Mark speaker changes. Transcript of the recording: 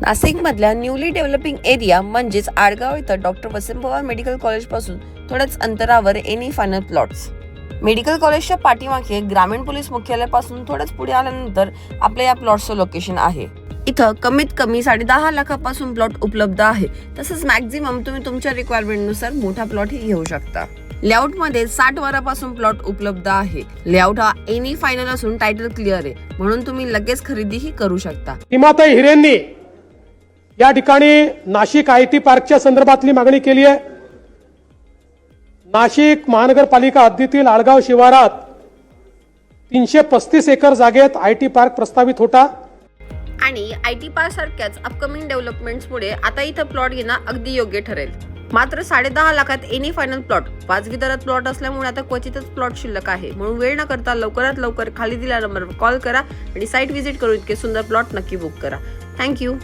Speaker 1: नाशिकमधल्या newly developing area म्हणजेच आडगाव इथं डॉक्टर वसंत पवार मेडिकल कॉलेज पासून थोड्याच अंतरावर एनी फायनल प्लॉट्स. मेडिकल कॉलेजच्या पाठीमागे ग्रामीण पोलीस मुख्यालयापासून थोडंच पुढे आल्यानंतर आपल्या या प्लॉटचं लोकेशन आहे. इथं कमीत कमी 10.5 लाखापासून प्लॉट उपलब्ध आहे. तसंच मॅक्झिमम तुम्ही तुमच्या रिक्वायरमेंटनुसार मोठा प्लॉट ही घेऊ शकता. लेआउट मध्ये 60 वरापासून प्लॉट उपलब्ध आहे. लेआउट हा एनी फायनल असून टायटल क्लिअर आहे, म्हणून तुम्ही लगेच खरेदीही करू शकता.
Speaker 2: हिमाताई हिरेंनी या ठिकाणी नाशिक आयटी पार्कच्या संदर्भातली मागणी केली आहे. नाशिक महानगरपालिका हद्दीतील आळगाव शिवारात 335 एकर जागेत आयटी पार्क प्रस्तावित होता
Speaker 1: आणि आयटी पार्क सारख्याच अपकमिंग डेव्हलपमेंट्समुळे आता इथं प्लॉट घेणं अगदी योग्य ठरेल. मात्र 10.5 लाखात एनी फायनल प्लॉट वाजवी दरात प्लॉट असल्यामुळे आता क्वचितच प्लॉट शिल्लक आहे. म्हणून वेळ न करता लवकरात लवकर खाली दिलेल्या नंबरवर कॉल करा आणि साईट व्हिजिट करून इतके सुंदर प्लॉट नक्की बुक करा. थँक्यू.